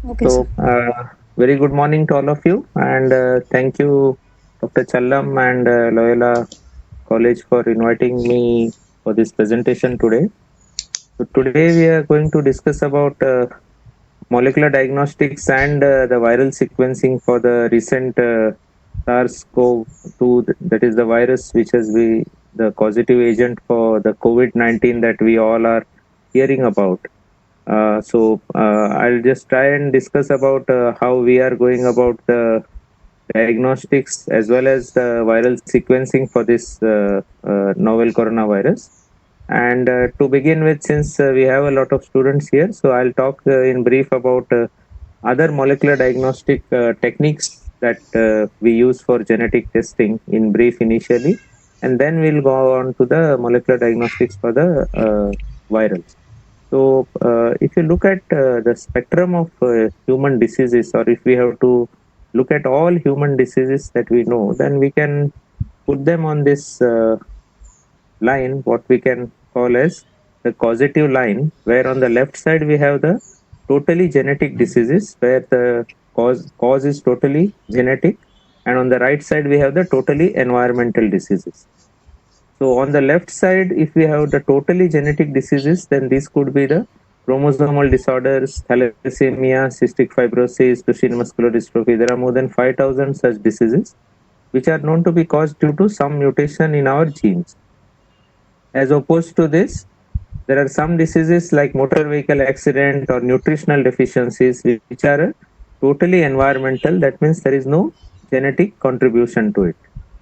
Okay, sir. So, very good morning to all of you, and thank you, Dr. Challam and Loyola College, for inviting me for this presentation today. So, today we are going to discuss about molecular diagnostics and the viral sequencing for the recent SARS-CoV-2, that is the virus which has been the causative agent for the COVID-19 that we all are hearing about. I'll just try and discuss about how we are going about the diagnostics as well as the viral sequencing for this novel coronavirus. And to begin with, since we have a lot of students here, so I'll talk in brief about other molecular diagnostic techniques that we use for genetic testing in brief initially, and then we'll go on to the molecular diagnostics for the virals. So, if you look at the spectrum of human diseases, or if we have to look at all human diseases that we know, then we can put them on this line, what we can call as the causative line, where on the left side we have the totally genetic diseases, where the cause is totally genetic, and on the right side we have the totally environmental diseases. So on the left side, if we have the totally genetic diseases, then these could be the chromosomal disorders, thalassemia, cystic fibrosis, Duchenne muscular dystrophy. There are more than 5,000 such diseases, which are known to be caused due to some mutation in our genes. As opposed to this, there are some diseases like motor vehicle accident or nutritional deficiencies, which are totally environmental. That means there is no genetic contribution to it.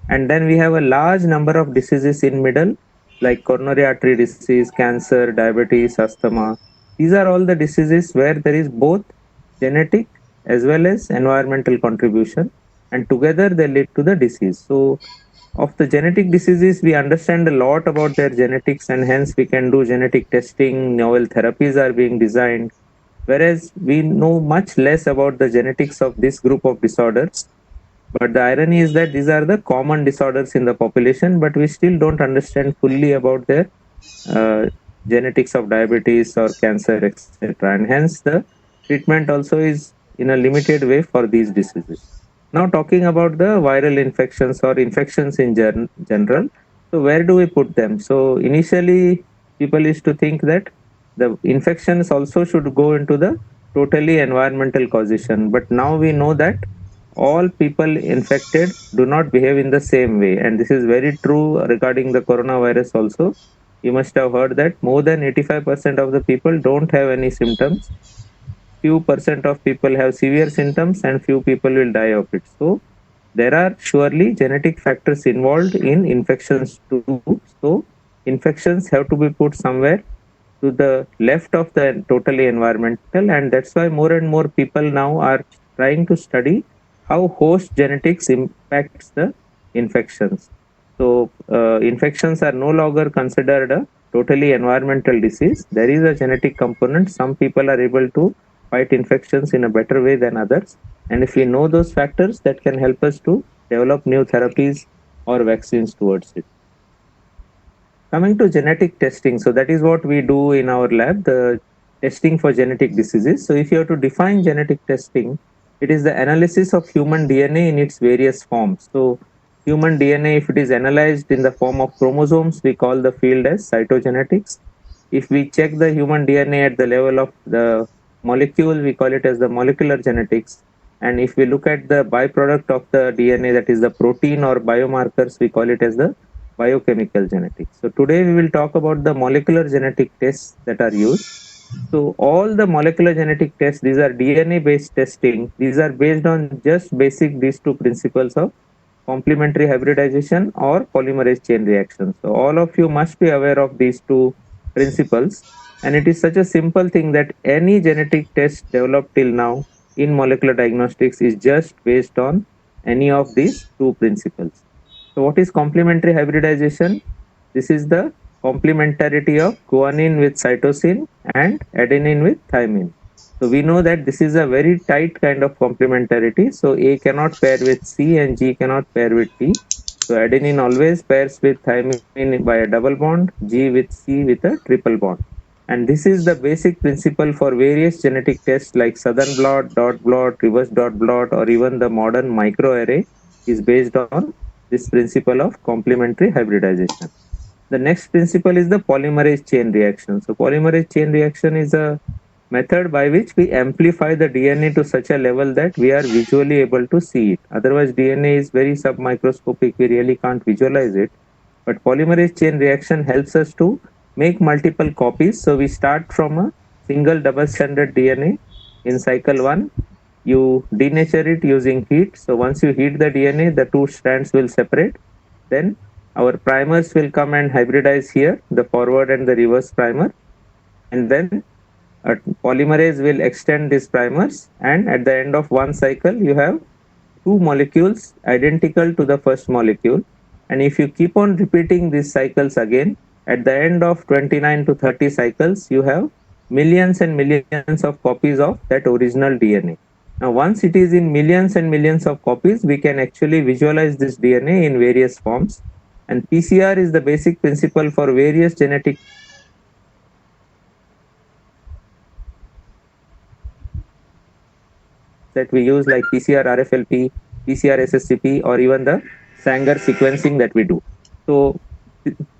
And then we have a large number of diseases in middle, like coronary artery disease, cancer, diabetes, asthma. These are all the diseases where there is both genetic as well as environmental contribution, and together they lead to the disease. So of the genetic diseases, we understand a lot about their genetics, and hence we can do genetic testing. Novel therapies are being designed, whereas we know much less about the genetics of this group of disorders. But the irony is that these are the common disorders in the population, but we still don't understand fully about their uh, genetics of diabetes or cancer, etc. And hence the treatment also is in a limited way for these diseases. Now, talking about the viral infections or infections in general, so where do we put them? So, initially, people used to think that the infections also should go into the totally environmental causation, but now we know that all people infected do not behave in the same way, and this is very true regarding the coronavirus also. You must have heard that more than 85% of the people don't have any symptoms. Few percent of people have severe symptoms, and few people will die of it. So there are surely genetic factors involved in infections too. So infections have to be put somewhere to the left of the totally environmental, and that's why more and more people now are trying to study how host genetics impacts the infections. So infections are no longer considered a totally environmental disease. There is a genetic component. Some people are able to fight infections in a better way than others, and if we know those factors, that can help us to develop new therapies or vaccines towards it. Coming to genetic testing, so that is what we do in our lab, the testing for genetic diseases. So if you have to define genetic testing, it is the analysis of human DNA in its various forms. So human DNA, if it is analyzed in the form of chromosomes, we call the field as cytogenetics. If we check the human DNA at the level of the molecule, we call it as the molecular genetics. And if we look at the byproduct of the DNA, that is the protein or biomarkers, we call it as the biochemical genetics. So today we will talk about the molecular genetic tests that are used. So all the molecular genetic tests, these are DNA based testing. These are based on just basic these two principles of complementary hybridization or polymerase chain reaction. So all of you must be aware of these two principles. And it is such a simple thing that any genetic test developed till now in molecular diagnostics is just based on any of these two principles. So what is complementary hybridization? This is the complementarity of guanine with cytosine and adenine with thymine. So we know that this is a very tight kind of complementarity. So A cannot pair with C and G cannot pair with T. So adenine always pairs with thymine by a double bond, G with C with a triple bond. And this is the basic principle for various genetic tests like southern blot, dot blot, reverse dot blot, or even the modern microarray is based on this principle of complementary hybridization. The next principle is the polymerase chain reaction. So polymerase chain reaction is a method by which we amplify the DNA to such a level that we are visually able to see it. Otherwise, DNA is very submicroscopic, we really can't visualize it. But polymerase chain reaction helps us to make multiple copies. So we start from a single double stranded DNA in cycle 1. You denature it using heat. So once you heat the DNA, the two strands will separate. Then our primers will come and hybridize here, the forward and the reverse primer. And then a polymerase will extend these primers. And at the end of one cycle, you have two molecules identical to the first molecule. And if you keep on repeating these cycles again, at the end of 29 to 30 cycles, you have millions and millions of copies of that original DNA. Now, once it is in millions and millions of copies, we can actually visualize this DNA in various forms. And PCR is the basic principle for various genetic that we use like PCR RFLP, PCR SSCP, or even the Sanger sequencing that we do. So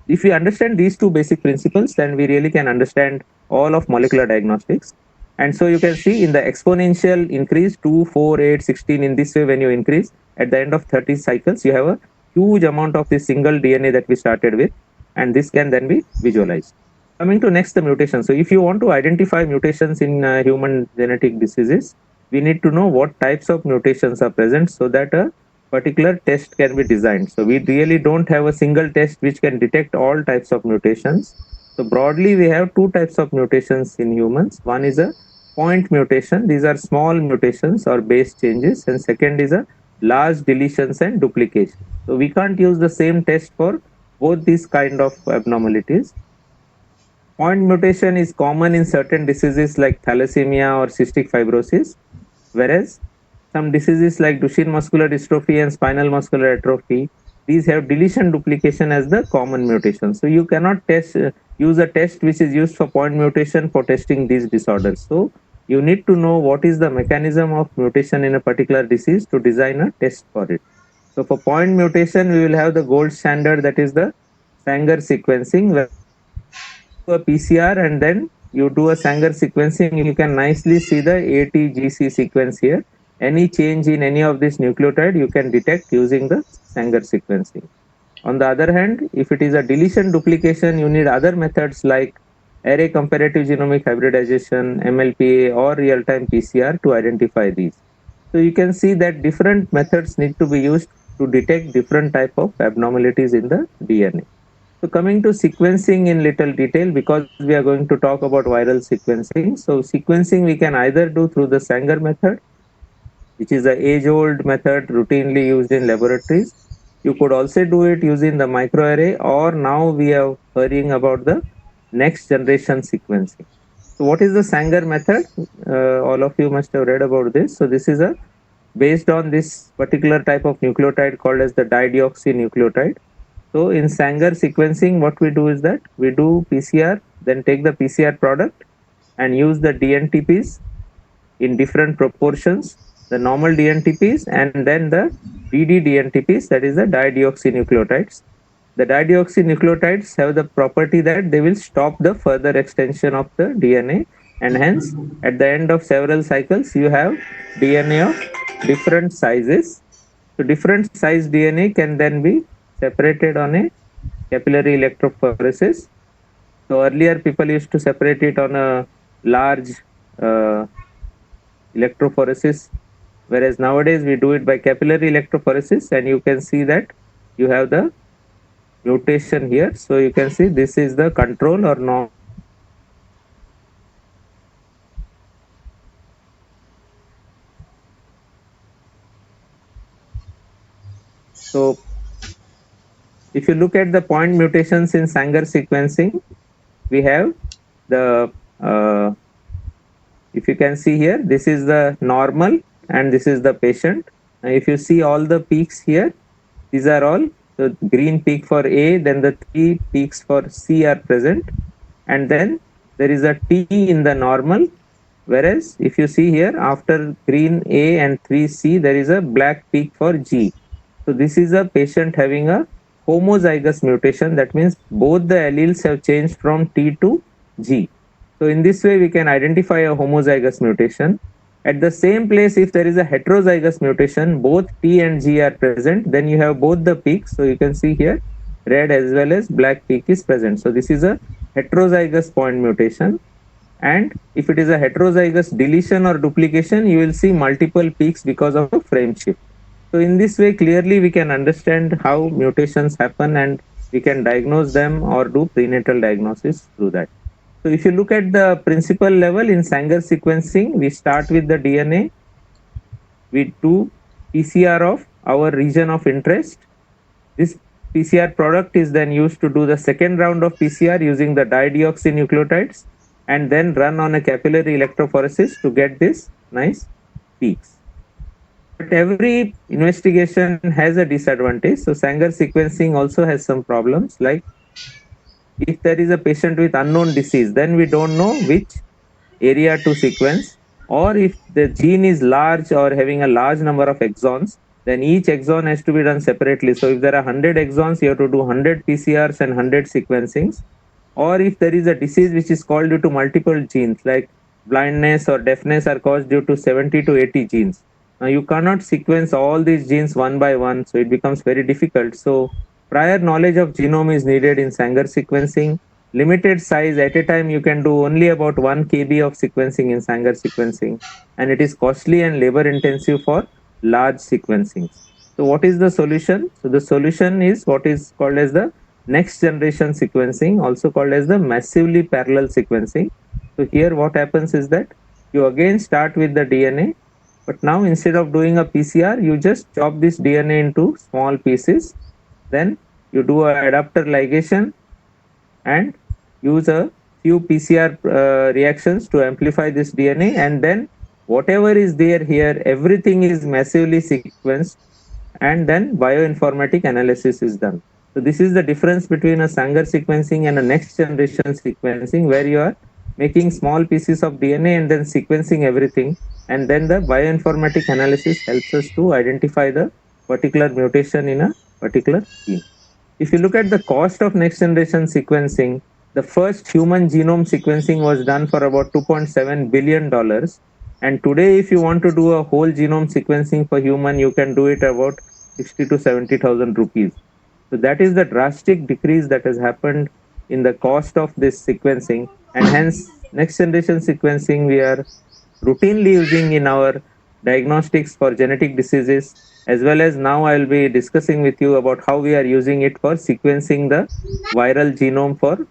if we understand these two basic principles, then we really can understand all of molecular diagnostics. And so you can see in the exponential increase 2, 4, 8, 16 in this way, when you increase at the end of 30 cycles, you have a huge amount of this single DNA that we started with, and this can then be visualized. Coming to next, the mutation. So if you want to identify mutations in human genetic diseases, we need to know what types of mutations are present so that a particular test can be designed. So we really don't have a single test which can detect all types of mutations. So broadly, we have two types of mutations in humans. One is a point mutation. These are small mutations or base changes. And second is a large deletions and duplications. So we can't use the same test for both these kind of abnormalities. Point mutation is common in certain diseases like thalassemia or cystic fibrosis, whereas some diseases like Duchenne muscular dystrophy and spinal muscular atrophy, these have deletion duplication as the common mutation. So you cannot use a test which is used for point mutation for testing these disorders. So you need to know what is the mechanism of mutation in a particular disease to design a test for it. So for point mutation, we will have the gold standard, that is the Sanger sequencing, where a PCR and then you do a Sanger sequencing, you can nicely see the ATGC sequence here. Any change in any of this nucleotide you can detect using the Sanger sequencing. On the other hand, if it is a deletion duplication, you need other methods like array comparative genomic hybridization, MLPA, or real-time PCR to identify these. So you can see that different methods need to be used to detect different type of abnormalities in the DNA. So coming to sequencing in little detail, because we are going to talk about viral sequencing. So sequencing we can either do through the Sanger method, which is an age-old method routinely used in laboratories. You could also do it using the microarray, or now we are worrying about the next generation sequencing. So what is the Sanger method? All of you must have read about this. So this is a based on this particular type of nucleotide called as the dideoxynucleotide. So in Sanger sequencing, what we do is that we do PCR, then take the PCR product and use the DNTPs in different proportions, the normal DNTPs and then the DDNTPs, that is the dideoxynucleotides. The dideoxynucleotides have the property that they will stop the further extension of the DNA, and hence at the end of several cycles you have DNA of different sizes. So different size DNA can then be separated on a capillary electrophoresis. So earlier people used to separate it on a large uh, electrophoresis, whereas nowadays we do it by capillary electrophoresis, and you can see that you have the mutation here. So you can see this is the control or no. So if you look at the point mutations in Sanger sequencing, we have the if you can see here, this is the normal and this is the patient. And if you see all the peaks here, these are all the green peak for A, then the three peaks for C are present, and then there is a T in the normal, whereas if you see here, after green A and 3C, there is a black peak for G. So this is a patient having a homozygous mutation. That means both the alleles have changed from T to G. So in this way, we can identify a homozygous mutation. At the same place, if there is a heterozygous mutation, both T and G are present, then you have both the peaks. So you can see here, red as well as black peak is present. So this is a heterozygous point mutation. And if it is a heterozygous deletion or duplication, you will see multiple peaks because of the frame shift. So in this way, clearly we can understand how mutations happen and we can diagnose them or do prenatal diagnosis through that. So if you look at the principal level in Sanger sequencing, we start with the DNA. We do PCR of our region of interest. This PCR product is then used to do the second round of PCR using the dideoxynucleotides and then run on a capillary electrophoresis to get this nice peaks. But every investigation has a disadvantage. So Sanger sequencing also has some problems, like if there is a patient with unknown disease, then we don't know which area to sequence, or if the gene is large or having a large number of exons, then each exon has to be done separately. So if there are 100 exons, you have to do 100 PCRs and 100 sequencings. Or if there is a disease which is called due to multiple genes, like blindness or deafness are caused due to 70 to 80 genes. Now you cannot sequence all these genes one by one, so it becomes very difficult. So prior knowledge of genome is needed in Sanger sequencing. Limited size, at a time you can do only about 1 kb of sequencing in Sanger sequencing, and it is costly and labor intensive for large sequencing. So what is the solution? So the solution is what is called as the next generation sequencing, also called as the massively parallel sequencing. So here what happens is that you again start with the DNA, but now instead of doing a PCR, you just chop this DNA into small pieces. Then you do a adapter ligation and use a few PCR reactions to amplify this DNA, and then whatever is there here, everything is massively sequenced, and then bioinformatic analysis is done. So this is the difference between a Sanger sequencing and a next generation sequencing, where you are making small pieces of DNA and then sequencing everything, and then the bioinformatic analysis helps us to identify the particular mutation in a particular gene. If you look at the cost of next generation sequencing, the first human genome sequencing was done for about $2.7 billion. And today, if you want to do a whole genome sequencing for human, you can do it about 60 to 70,000 rupees. So that is the drastic decrease that has happened in the cost of this sequencing. And hence, next generation sequencing we are routinely using in our diagnostics for genetic diseases, as well as now I'll be discussing with you about how we are using it for sequencing the viral genome for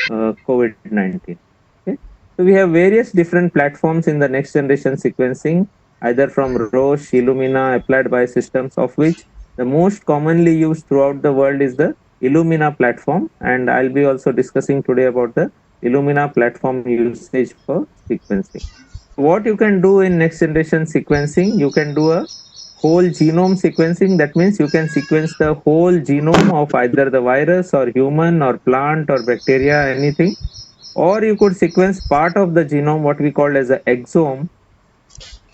COVID-19. Okay. So we have various different platforms in the next generation sequencing, either from Roche, Illumina, Applied Biosystems, of which the most commonly used throughout the world is the Illumina platform. And I'll be also discussing today about the Illumina platform usage for sequencing. What you can do in next generation sequencing, you can do a whole genome sequencing. That means you can sequence the whole genome of either the virus or human or plant or bacteria, anything. Or you could sequence part of the genome, what we call as a exome.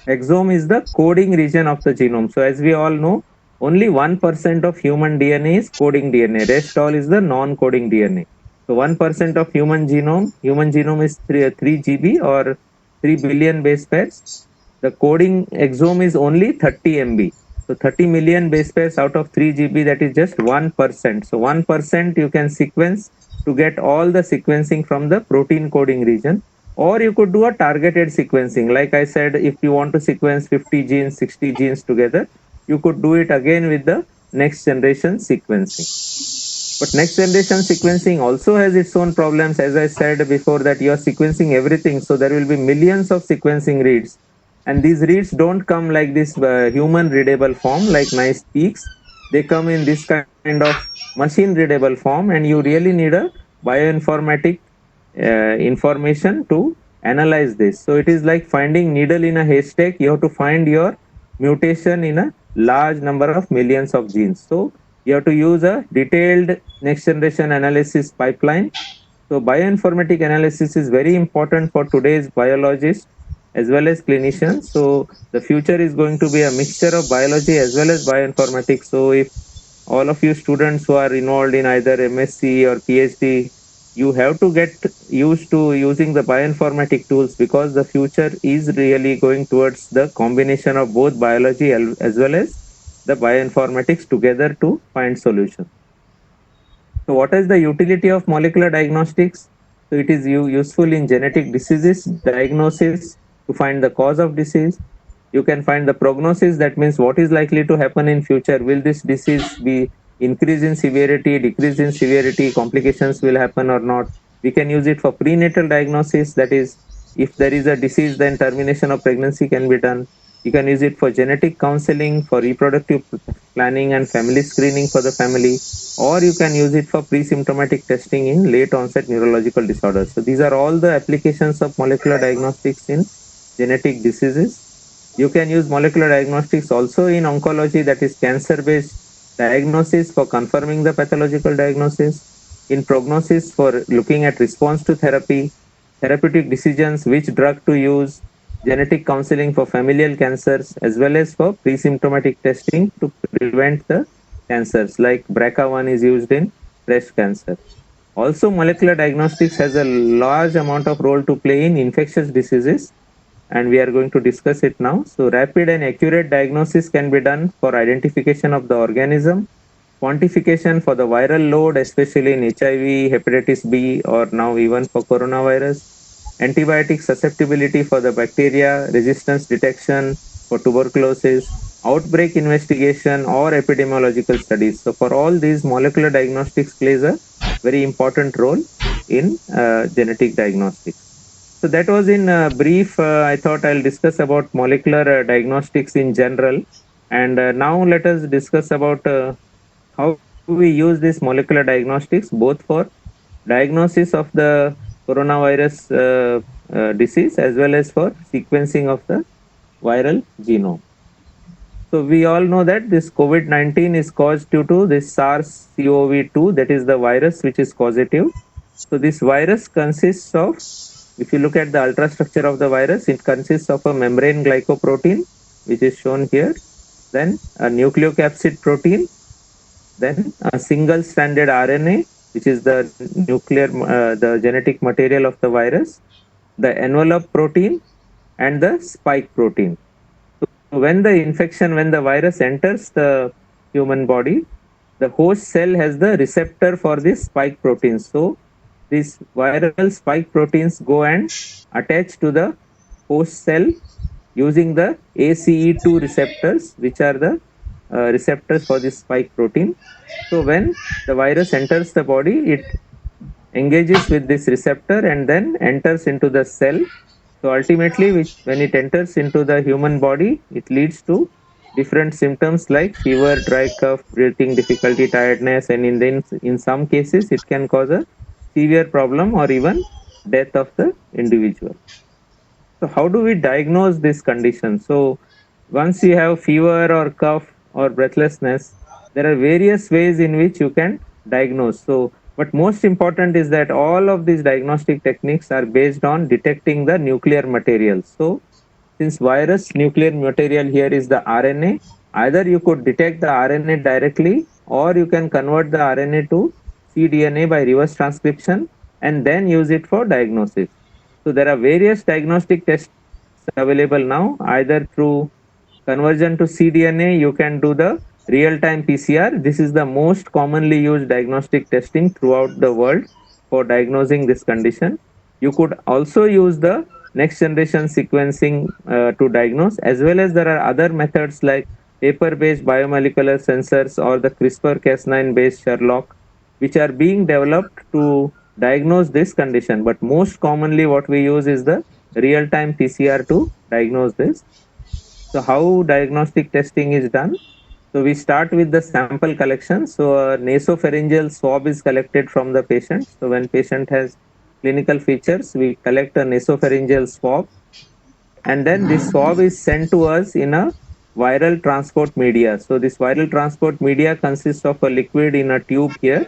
Exome is the coding region of the genome. So as we all know, only 1% of human DNA is coding DNA. Rest all is the non-coding DNA. So 1% of human genome is 3 GB or 3 billion base pairs. The coding exome is only 30 MB. So 30 million base pairs out of 3 GB, that is just 1%. So 1% you can sequence to get all the sequencing from the protein coding region. Or you could do a targeted sequencing. Like I said, if you want to sequence 50 genes, 60 genes together, you could do it again with the next generation sequencing. But next generation sequencing also has its own problems. As I said before, that you are sequencing everything. So there will be millions of sequencing reads. And these reads don't come like this human readable form, like nice peaks. They come in this kind of machine readable form, and you really need a bioinformatic information to analyze this. So it is like finding needle in a haystack. You have to find your mutation in a large number of millions of genes. So you have to use a detailed next generation analysis pipeline, So bioinformatic analysis is very important for today's biologists as well as clinicians. So the future is going to be a mixture of biology as well as bioinformatics. So if all of you students who are involved in either MSc or PhD, you have to get used to using the bioinformatic tools, because the future is really going towards the combination of both biology as well as the bioinformatics together to find solutions. So what is the utility of molecular diagnostics? So it is useful in genetic diseases diagnosis to find the cause of disease. You can find the prognosis, that means what is likely to happen in future. Will this disease be increase in severity, decrease in severity, complications will happen or not? We can use it for prenatal diagnosis, that is, if there is a disease, then termination of pregnancy can be done. You can use it for genetic counseling, for reproductive planning and family screening for the family, or you can use it for pre-symptomatic testing in late onset neurological disorders. So these are all the applications of molecular diagnostics in genetic diseases. You can use molecular diagnostics also in oncology, that is cancer based diagnosis for confirming the pathological diagnosis, in prognosis for looking at response to therapy, therapeutic decisions, which drug to use, genetic counseling for familial cancers, as well as for pre-symptomatic testing to prevent the cancers like BRCA1 is used in breast cancer. Also, molecular diagnostics has a large amount of role to play in infectious diseases, and we are going to discuss it now. So, rapid and accurate diagnosis can be done for identification of the organism, quantification for the viral load, especially in HIV, hepatitis B, or now even for coronavirus, antibiotic susceptibility for the bacteria, resistance detection for tuberculosis, outbreak investigation, or epidemiological studies. So, for all these, molecular diagnostics plays a very important role in genetic diagnostics. So that was in brief. I thought I'll discuss about molecular diagnostics in general, and now let us discuss about how we use this molecular diagnostics both for diagnosis of the coronavirus disease as well as for sequencing of the viral genome. So we all know that this COVID-19 is caused due to this SARS-CoV-2, that is the virus which is causative. So this virus consists of, if you look at the ultrastructure of the virus, it consists of a membrane glycoprotein, which is shown here, then a nucleocapsid protein, then a single stranded RNA, which is the the genetic material of the virus, the envelope protein, and the spike protein. So when the virus enters the human body, the host cell has the receptor for this spike protein. So these viral spike proteins go and attach to the host cell using the ACE2 receptors, which are the receptors for this spike protein. So when the virus enters the body, it engages with this receptor and then enters into the cell. So ultimately, when it enters into the human body, it leads to different symptoms like fever, dry cough, breathing difficulty, tiredness, and in some cases, it can cause a severe problem or even death of the individual. So how do we diagnose this condition? So once you have fever or cough or breathlessness, there are various ways in which you can diagnose. So, but most important is that all of these diagnostic techniques are based on detecting the nuclear material. So since virus nuclear material here is the RNA, either you could detect the RNA directly, or you can convert the RNA to cDNA by reverse transcription and then use it for diagnosis. So there are various diagnostic tests available now, either through conversion to cDNA, you can do the real-time PCR. This is the most commonly used diagnostic testing throughout the world for diagnosing this condition. You could also use the next generation sequencing to diagnose, as well as there are other methods like paper-based biomolecular sensors or the CRISPR-Cas9 based Sherlock, which are being developed to diagnose this condition. But most commonly what we use is the real-time PCR to diagnose this. So how diagnostic testing is done? So we start with the sample collection. So a nasopharyngeal swab is collected from the patient. So when patient has clinical features, we collect a nasopharyngeal swab, and then this swab is sent to us in a viral transport media. So this viral transport media consists of a liquid in a tube here.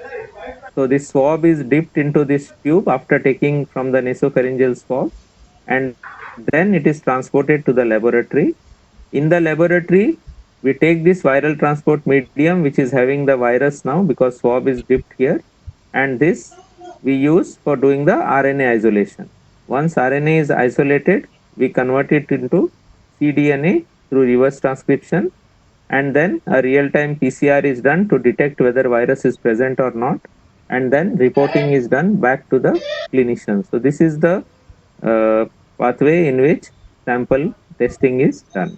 So this swab is dipped into this tube after taking from the nasopharyngeal swab, and then it is transported to the laboratory. In the laboratory, we take this viral transport medium, which is having the virus now because swab is dipped here, and this we use for doing the RNA isolation. Once RNA is isolated, we convert it into cDNA through reverse transcription, and then a real-time PCR is done to detect whether virus is present or not, and then reporting is done back to the clinician. So this is the uh, pathway in which sample testing is done.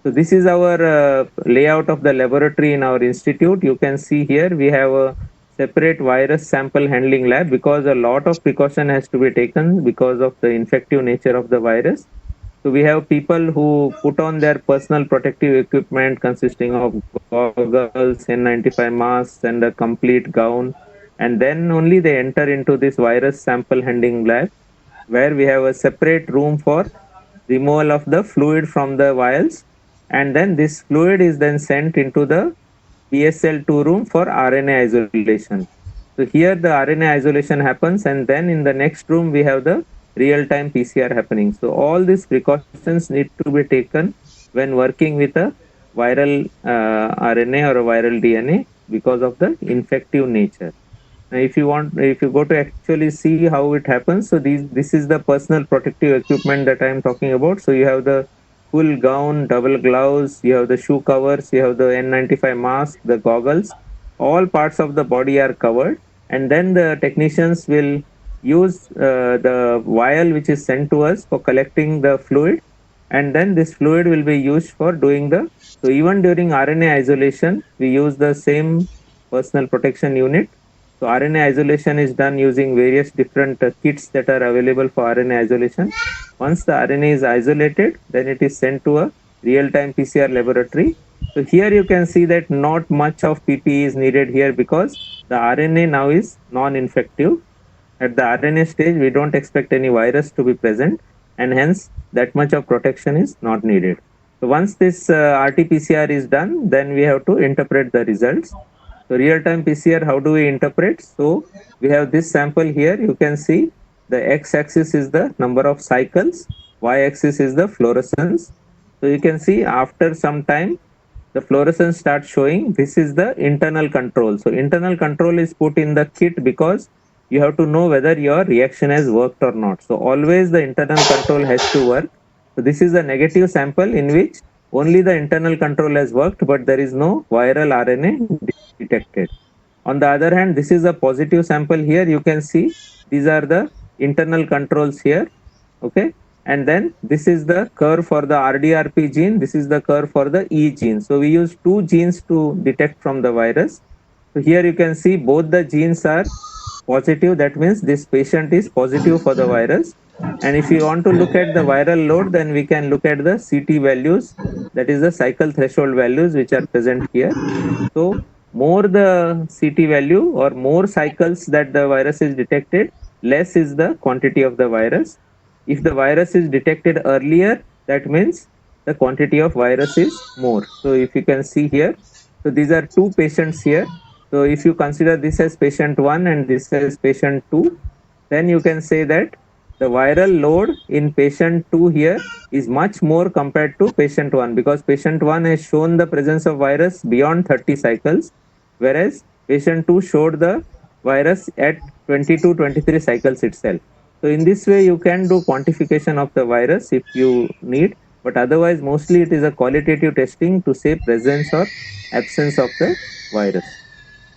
So this is our layout of the laboratory in our institute. You can see here we have a separate virus sample handling lab because a lot of precaution has to be taken because of the infective nature of the virus. So we have people who put on their personal protective equipment consisting of goggles, N95 masks, and a complete gown. And then only they enter into this virus sample handling lab, where we have a separate room for removal of the fluid from the vials, and then this fluid is then sent into the BSL2 room for RNA isolation. So here the RNA isolation happens, and then in the next room we have the real-time PCR happening. So all these precautions need to be taken when working with a viral RNA or a viral DNA because of the infective nature. If you go to actually see how it happens, so this is the personal protective equipment that I am talking about. So you have the full gown, double gloves, you have the shoe covers, you have the N95 mask, the goggles, all parts of the body are covered, and then the technicians will use the vial which is sent to us for collecting the fluid, and then this fluid will be used for doing the, so even during RNA isolation we use the same personal protection unit. So RNA isolation is done using various different kits that are available for RNA isolation. Once the RNA is isolated, then it is sent to a real-time PCR laboratory. So here you can see that not much of PPE is needed here because the RNA now is non-infective. At the RNA stage, we don't expect any virus to be present, and hence that much of protection is not needed. So once this RT-PCR is done, then we have to interpret the results. So real-time PCR, how do we interpret? So we have this sample here. You can see the x-axis is the number of cycles, y-axis is the fluorescence. So you can see after some time, the fluorescence starts showing. This is the internal control. So internal control is put in the kit because you have to know whether your reaction has worked or not. So always the internal control has to work. So this is a negative sample in which only the internal control has worked, but there is no viral RNA detected. On the other hand, this is a positive sample here. You can see these are the internal controls here. Okay. And then this is the curve for the RDRP gene. This is the curve for the E gene. So we use two genes to detect from the virus. So here you can see both the genes are positive. That means this patient is positive for the virus. And if you want to look at the viral load, then we can look at the CT values, that is the cycle threshold values, which are present here. So more the CT value or more cycles that the virus is detected, less is the quantity of the virus. If the virus is detected earlier, that means the quantity of virus is more. So if you can see here, so these are two patients here. So if you consider this as patient 1 and this as patient 2, then you can say that the viral load in patient 2 here is much more compared to patient 1 because patient 1 has shown the presence of virus beyond 30 cycles, whereas patient 2 showed the virus at 20 to 23 cycles itself. So in this way, you can do quantification of the virus if you need, but otherwise, mostly it is a qualitative testing to say presence or absence of the virus.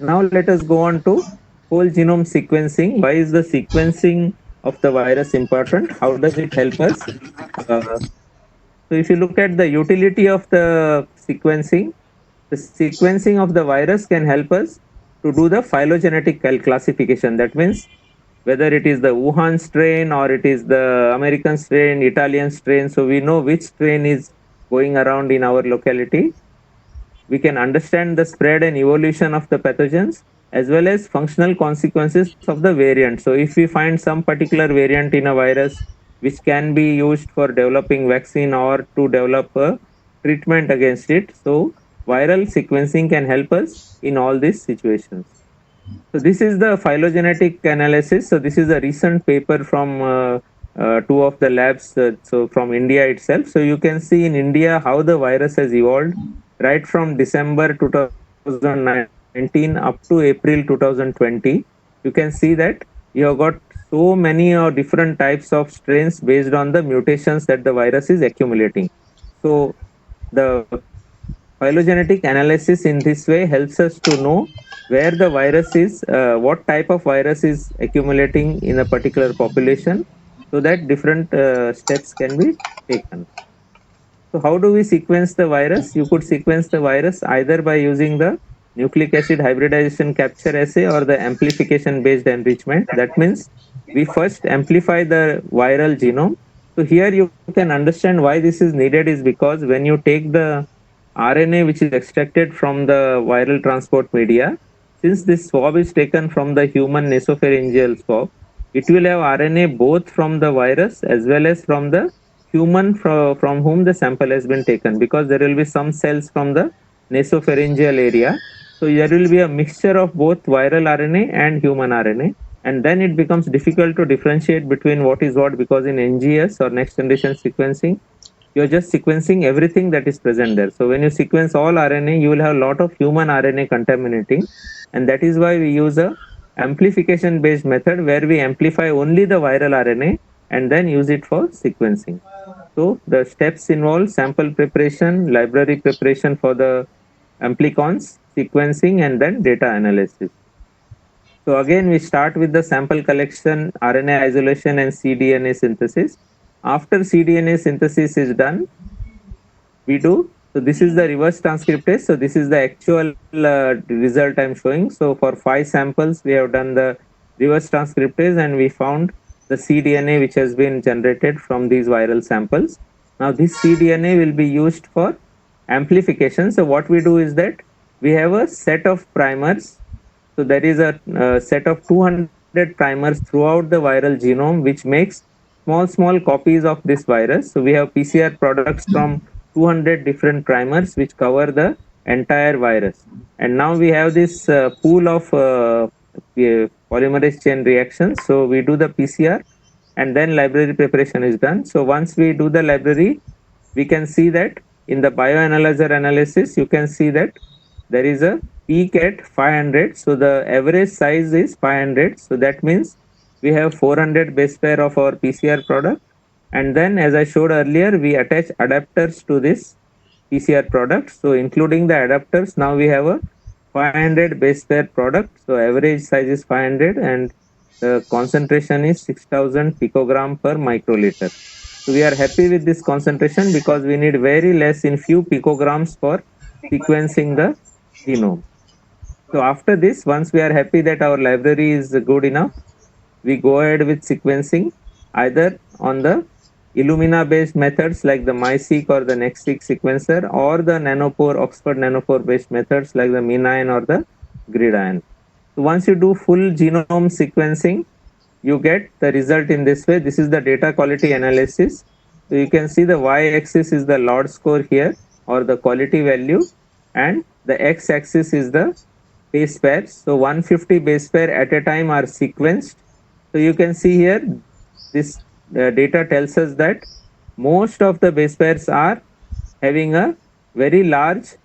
Now let us go on to whole genome sequencing. Why is the sequencing of the virus important? How does it help us? So if you look at the utility of the sequencing of the virus can help us to do the phylogenetic classification. That means whether it is the Wuhan strain or it is the American strain, Italian strain. So we know which strain is going around in our locality. We can understand the spread and evolution of the pathogens as well as functional consequences of the variant. So if we find some particular variant in a virus which can be used for developing vaccine or to develop a treatment against it. So viral sequencing can help us in all these situations. So this is the phylogenetic analysis. So this is a recent paper from two of the labs, so from India itself. So you can see in India how the virus has evolved right from December 2019 up to April 2020. You can see that you have got so many different types of strains based on the mutations that the virus is accumulating. So the phylogenetic analysis in this way helps us to know where the virus is, what type of virus is accumulating in a particular population, so that different steps can be taken. So how do we sequence the virus? You could sequence the virus either by using the nucleic acid hybridization capture assay or the amplification based enrichment. That means we first amplify the viral genome. So here you can understand why this is needed is because when you take the RNA which is extracted from the viral transport media, since this swab is taken from the human nasopharyngeal swab, it will have RNA both from the virus as well as from the human from whom the sample has been taken, because there will be some cells from the nasopharyngeal area. So there will be a mixture of both viral RNA and human RNA, and then it becomes difficult to differentiate between what is what, because in NGS or next generation sequencing, you're just sequencing everything that is present there. So when you sequence all RNA, you will have a lot of human RNA contaminating, and that is why we use a amplification based method where we amplify only the viral RNA and then use it for sequencing. So the steps involve sample preparation, library preparation for the amplicons, sequencing, and then data analysis. So again, we start with the sample collection, RNA isolation, and cDNA synthesis. After cDNA synthesis is done, we do. So this is the reverse transcriptase. So this is the actual result I'm showing. So for 5 samples, we have done the reverse transcriptase and we found the cDNA which has been generated from these viral samples. Now this cDNA will be used for amplification. So what we do is that we have a set of primers. So there is a set of 200 primers throughout the viral genome, which makes small copies of this virus. So we have PCR products from 200 different primers which cover the entire virus. And now we have this pool of polymerase chain reactions. So we do the PCR and then library preparation is done. So once we do the library, we can see that in the bioanalyzer analysis, you can see that there is a peak at 500. So the average size is 500. So that means we have 400 base pair of our PCR product. And then as I showed earlier, we attach adapters to this PCR product. So including the adapters, now we have a 500 base pair product. So average size is 500 and the concentration is 6000 picogram per microliter. So we are happy with this concentration because we need very less in few picograms for sequencing the genome. So after this, once we are happy that our library is good enough, we go ahead with sequencing either on the Illumina based methods like the MiSeq or the NextSeq sequencer, or the Nanopore, Oxford Nanopore based methods like the MinION or the GridION. So once you do full genome sequencing, you get the result in this way. This is the data quality analysis. So you can see the y-axis is the LOD score here, or the quality value, and the x-axis is the base pairs. So 150 base pair at a time are sequenced. So you can see here, this data tells us that most of the base pairs are having a very large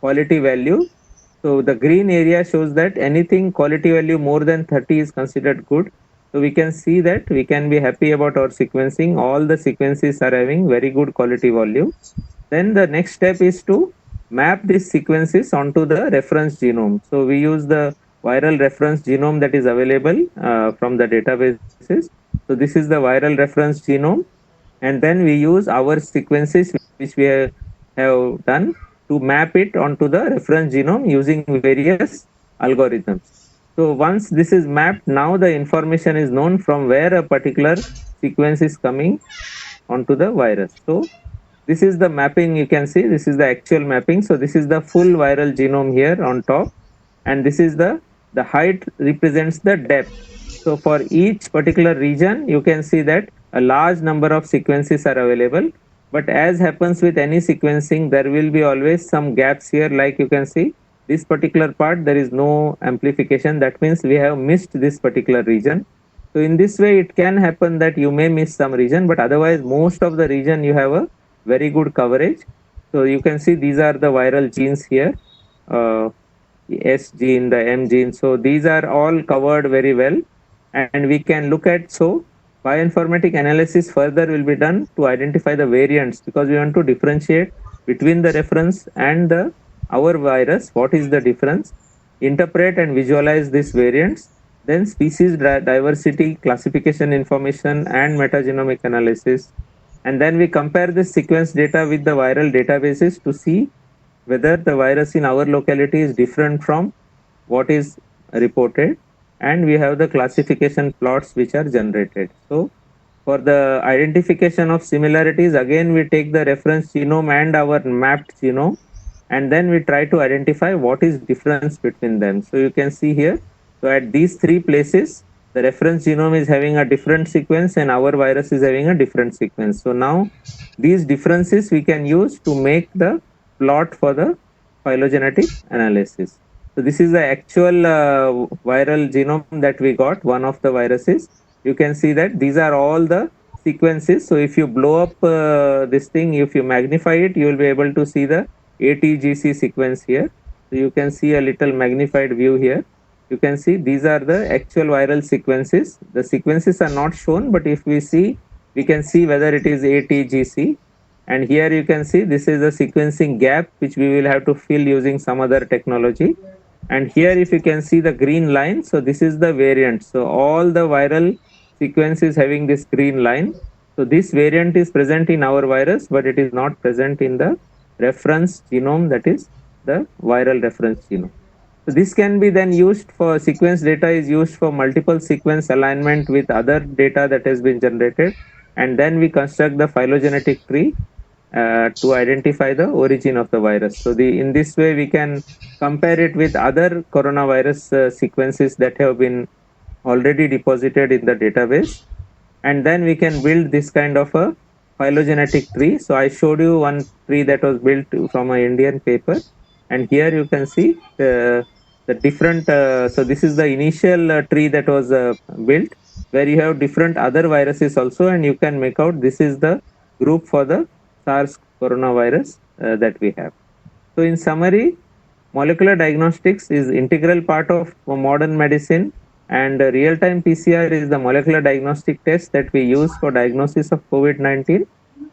quality value. So the green area shows that anything quality value more than 30 is considered good. So we can see that we can be happy about our sequencing. All the sequences are having very good quality value. Then the next step is to map these sequences onto the reference genome. So we use the viral reference genome that is available from the databases. So this is the viral reference genome, and then we use our sequences which we have done to map it onto the reference genome using various algorithms. So once this is mapped, now the information is known from where a particular sequence is coming onto the virus. So this is the mapping. You can see this is the actual mapping. So this is the full viral genome here on top, and this is the height represents the depth. So for each particular region, you can see that a large number of sequences are available. But as happens with any sequencing, there will be always some gaps here. Like you can see, this particular part, there is no amplification. That means we have missed this particular region. So in this way, it can happen that you may miss some region, but otherwise, most of the region you have a very good coverage. So you can see these are the viral genes here, S gene, the M gene. So these are all covered very well, and we can look at, so bioinformatic analysis further will be done to identify the variants, because we want to differentiate between the reference and the our virus. What is the difference? Interpret and visualize these variants. Then species diversity classification information and metagenomic analysis. And then we compare this sequence data with the viral databases to see whether the virus in our locality is different from what is reported, and we have the classification plots which are generated. So for the identification of similarities, again we take the reference genome and our mapped genome, and then we try to identify what is difference between them. So you can see here, so at these three places, the reference genome is having a different sequence and our virus is having a different sequence. So now these differences we can use to make the plot for the phylogenetic analysis. So this is the actual viral genome that we got, one of the viruses. You can see that these are all the sequences. So if you blow up this thing, if you magnify it, you will be able to see the ATGC sequence here. So you can see a little magnified view here. You can see these are the actual viral sequences. The sequences are not shown, but if we see, we can see whether it is ATGC. And here you can see this is the sequencing gap which we will have to fill using some other technology. And here if you can see the green line, so this is the variant. So all the viral sequence is having this green line. So this variant is present in our virus, but it is not present in the reference genome, that is the viral reference genome. So this can be then used for sequence data is used for multiple sequence alignment with other data that has been generated. And then we construct the phylogenetic tree to identify the origin of the virus. So in this way, we can compare it with other coronavirus sequences that have been already deposited in the database. And then we can build this kind of a phylogenetic tree. So I showed you one tree that was built from an Indian paper. And here you can see the different, so this is the initial tree that was built, where you have different other viruses also, and you can make out this is the group for the SARS coronavirus that we have. So in summary, molecular diagnostics is integral part of modern medicine, and real-time PCR is the molecular diagnostic test that we use for diagnosis of COVID-19.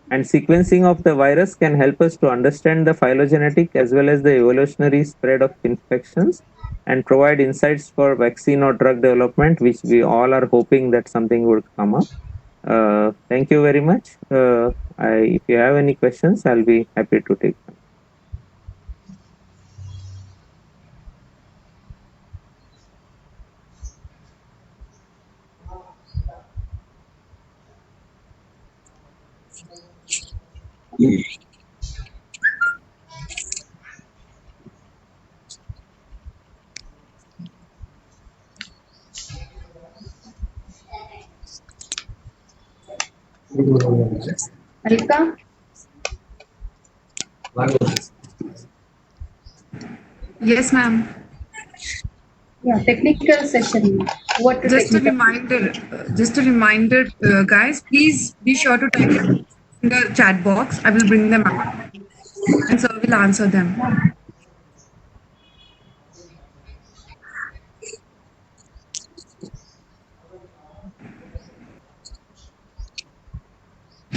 And sequencing of the virus can help us to understand the phylogenetic as well as the evolutionary spread of infections and provide insights for vaccine or drug development, which we all are hoping that something would come up. Thank you very much. If you have any questions, I'll be happy to take them. Alika? Yes, ma'am. Yeah, technical session. What to Just a technical? reminder, guys. Please be sure to type your in the chat box. I will bring them up, and sir will answer them.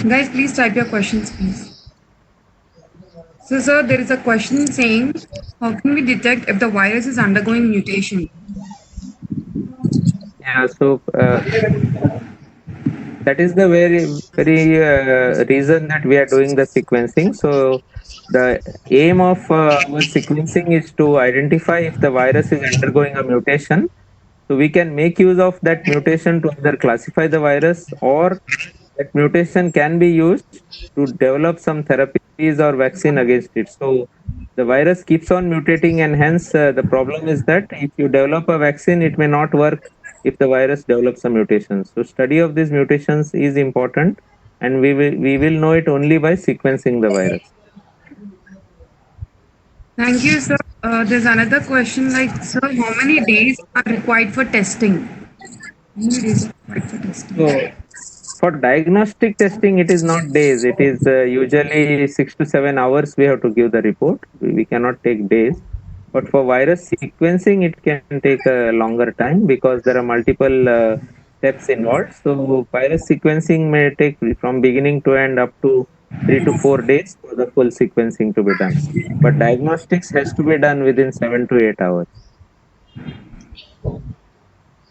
Guys, please type your questions, please. So, sir, there is a question saying, how can we detect if the virus is undergoing mutation? Yeah, so that is the very reason that we are doing the sequencing. So the aim of our sequencing is to identify if the virus is undergoing a mutation. So we can make use of that mutation to either classify the virus, or that mutation can be used to develop some therapies or vaccine against it. So the virus keeps on mutating, and hence the problem is that if you develop a vaccine, it may not work if the virus develops a mutation. So study of these mutations is important, and we will know it only by sequencing the virus. Thank you, sir. There's another question like, sir, how many days are required for testing? How many days are required for testing? So for diagnostic testing, it is not days. It is usually 6 to 7 hours. We have to give the report. We cannot take days. But for virus sequencing, it can take a longer time because there are multiple steps involved. So virus sequencing may take from beginning to end up to 3 to 4 days for the full sequencing to be done. But diagnostics has to be done within 7 to 8 hours.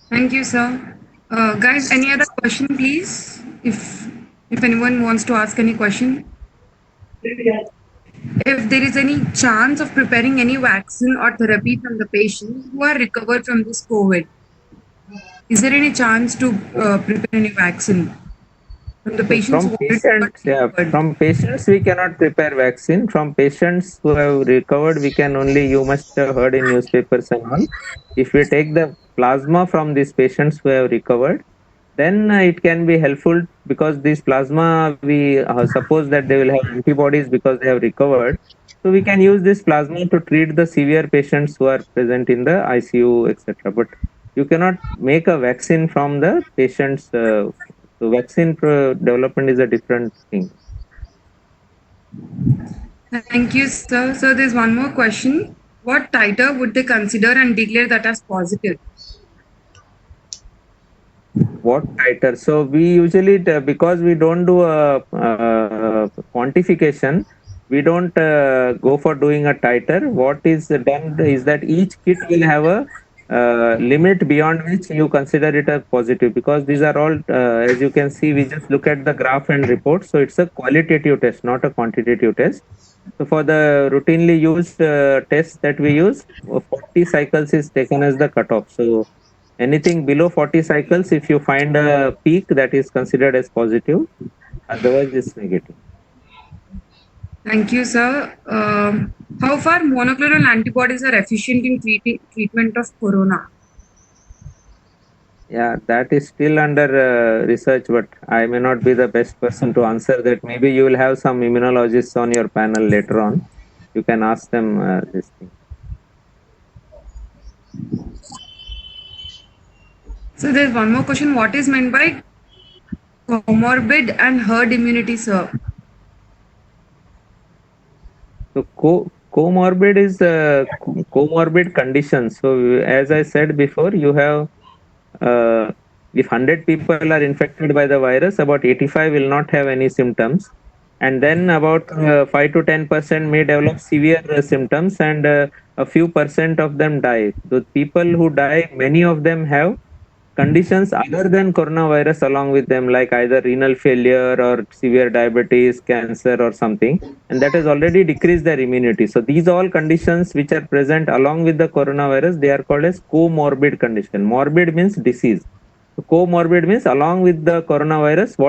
Thank you, sir. Guys, any other question, please? If anyone wants to ask any question. If there is any chance of preparing any vaccine or therapy from the patients who are recovered from this COVID, is there any chance to prepare any vaccine from the So patients who from already got patients, yeah, recovered? from patients we cannot prepare vaccine. From patients who have recovered, we can only, you must have heard in newspapers and all. If we take the plasma from these patients who have recovered, then it can be helpful because this plasma, we suppose that they will have antibodies because they have recovered. So we can use this plasma to treat the severe patients who are present in the ICU, etc. But you cannot make a vaccine from the patients. So vaccine development is a different thing. Thank you, sir. So there's one more question. What titer would they consider and declare that as positive? What titer? So we usually, because we don't do a quantification, we don't go for doing a titer. What is done is that each kit will have a limit beyond which you consider it a positive, because these are all, as you can see, we just look at the graph and report. So it's a qualitative test, not a quantitative test. So for the routinely used tests that we use, 40 cycles is taken as the cutoff. So anything below 40 cycles, if you find a peak, that is considered as positive, otherwise it's negative. Thank you, sir. How far monoclonal antibodies are efficient in treatment of corona? Yeah, that is still under research, but I may not be the best person to answer that. Maybe you will have some immunologists on your panel later on. You can ask them this thing. So there's one more question. What is meant by comorbid and herd immunity, sir? So comorbid is comorbid conditions. So as I said before, you have if 100 people are infected by the virus, about 85 will not have any symptoms, and then about 5 to 10% may develop severe symptoms, and a few percent of them die. So people who die, many of them have conditions other than coronavirus along with them, like either renal failure or severe diabetes, cancer, or something, and that has already decreased their immunity. So these all conditions which are present along with the coronavirus, they are called as comorbid condition. Morbid means disease. So comorbid means along with the coronavirus, what